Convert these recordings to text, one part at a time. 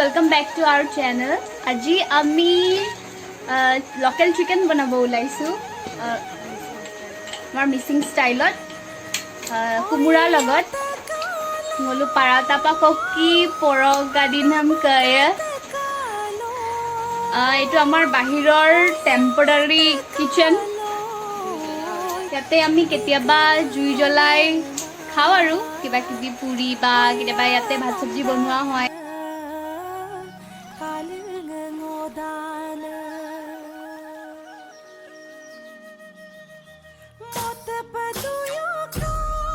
welcome back to our channel. আজি আমি local chicken বনাব ওলাইছো আমাৰ মিসিং ষ্টাইলত কুমুৰাৰ লগত মলু পাৰাতা পাকি পৰগা দিনাম কয়ে এইটো আমাৰ বাহিৰৰ টেম্পৰাৰী কিচেন ইয়াতে আমি কেতিয়াবা জুই জ্বলাই খাও আৰু কিবা কিবি পুৰি বা কেতিয়াবা ইয়াতে ভাত সবজি বনোৱা হয়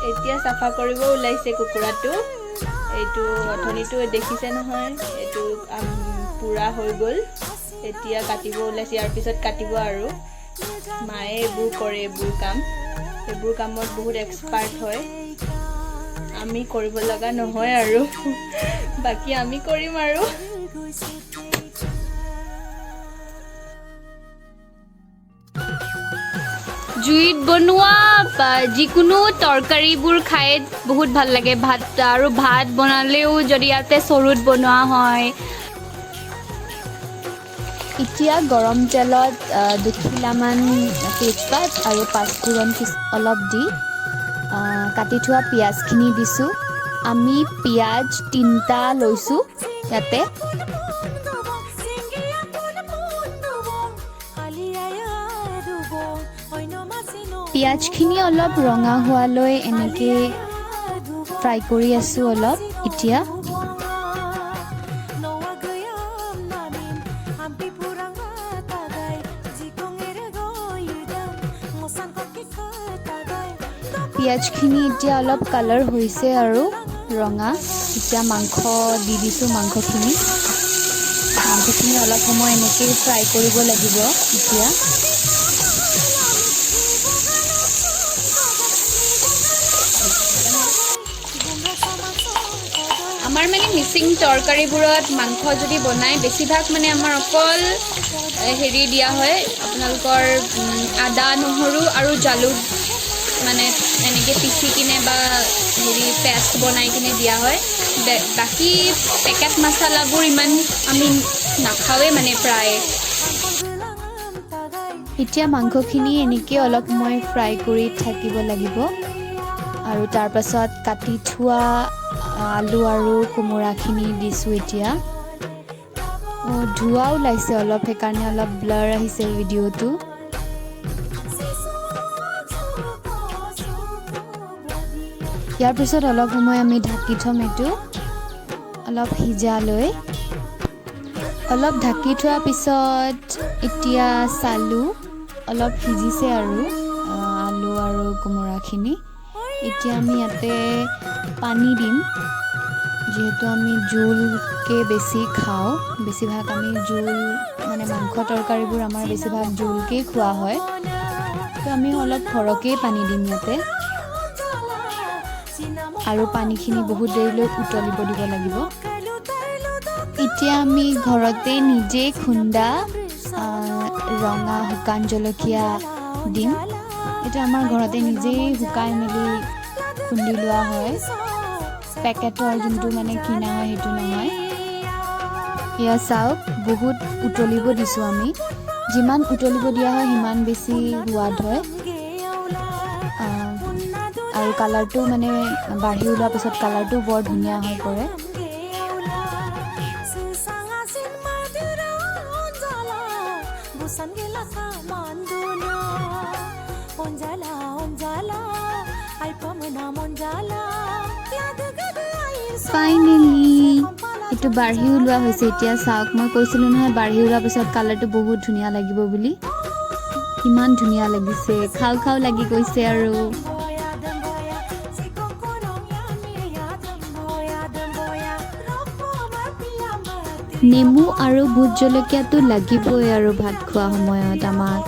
এতিয়া সাফা কৰিব ওলাইছে কুকুৰাটো এইটো অথনিটো দেখিছে নহয় এইটো পুৰা হৈ গল এতিয়া কাটিব ওলাইছে ইয়াৰ পিছত কাটিব আৰু মায়ে এইবোৰ কৰে এইবোৰ কামত বহুত এক্সপাৰ্ট হয় আমি কৰিব লগা নহয় আৰু বাকি আমি কৰিম আৰু জুইত বনোৱা যিকোনো তৰকাৰীবোৰ খাই বহুত ভাল লাগে ভাত আৰু ভাত বনালেও যদি ইয়াতে চৰুত বনোৱা হয় এতিয়া গৰম তেলত 2 খিলামান তেজপাত আৰু পাঁচফোৰণ অলপ দি কাটি থোৱা পিয়াজখিনি দিছোঁ আমি পিয়াজ 3টা লৈছোঁ ইয়াতে পিয়াজখিনি অলপ ৰঙা হোৱালৈ এনেকৈ ফ্ৰাই কৰি আছোঁ অলপ এতিয়া পিয়াজখিনি এতিয়া অলপ কালাৰ হৈছে আৰু ৰঙা এতিয়া মাংস দি দিছোঁ মাংসখিনি অলপ সময় এনেকৈ ফ্ৰাই কৰিব লাগিব এতিয়া আমাৰ মানে মিসিং তৰকাৰীবোৰত মাংস যদি বনাই বেছিভাগ মানে আমাৰ অকল হেৰি দিয়া হয় আপোনালোকৰ আদা নহৰু আৰু জালুক মানে এনেকৈ পিচি কিনে বা হেৰি পেষ্ট বনাই কিনে দিয়া হয় বাকি পেকেট মছলাবোৰ ইমান আমি নাখাওঁৱে মানে প্ৰায় এতিয়া মাংসখিনি এনেকৈ অলপ সময় ফ্ৰাই কৰি থাকিব লাগিব আৰু তাৰ পাছত কাটি থোৱা আলু আৰু কোমোৰাখিনি দিছোঁ এতিয়া ধোঁৱা ওলাইছে অলপ সেইকাৰণে অলপ ব্লাৰ আহিছে ভিডিঅ'টো ইয়াৰ পিছত অলপ সময় আমি ঢাকি থ'ম এইটো অলপ সিজালৈ অলপ ঢাকি থোৱাৰ পিছত এতিয়া চালোঁ অলপ সিজিছে আৰু আলু আৰু কোমোৰাখিনি এতিয়া আমি ইয়াতে পানী দিম যিহেতু আমি জোলকৈ বেছি খাওঁ বেছিভাগ আমি জোল মানে মাংস তৰকাৰীবোৰ আমাৰ বেছিভাগ জোলকৈ খোৱা হয় তো আমি অলপ সৰহকৈ পানী দিম ইয়াতে আৰু পানীখিনি বহুত দেৰিলৈ উতলিব দিব লাগিব এতিয়া আমি ঘৰতে নিজে খুন্দা ৰঙা শুকান জলকীয়া দিম এটা আমাৰ ঘৰতে নিজেই শুকাই মেলি খুন্দি লোৱা হয় পেকেটৰ যোনটো মানে কিনা হয় সেইটো নহয় এয়া চাওক বহুত উতলিব দিছোঁ আমি যিমান উতলিব দিয়া হয় সিমান বেছি সোৱাদ হয় আৰু কালাৰটো মানে বাঢ়ি ওলোৱাৰ পিছত কালাৰটো বৰ ধুনীয়া হৈ পৰে ফাইনেলি এইটো বাঢ়ি ওলোৱা হৈছে এতিয়া চাওক মই কৈছিলোঁ নহয় বাঢ়ি ওলোৱাৰ পিছত কালাৰটো বহুত ধুনীয়া লাগিব বুলি ইমান ধুনীয়া লাগিছে খাওঁ লাগি গৈছে আৰু নেমু আৰু ভোট জলকীয়াটো লাগিবই আৰু ভাত খোৱা সময়ত আমাক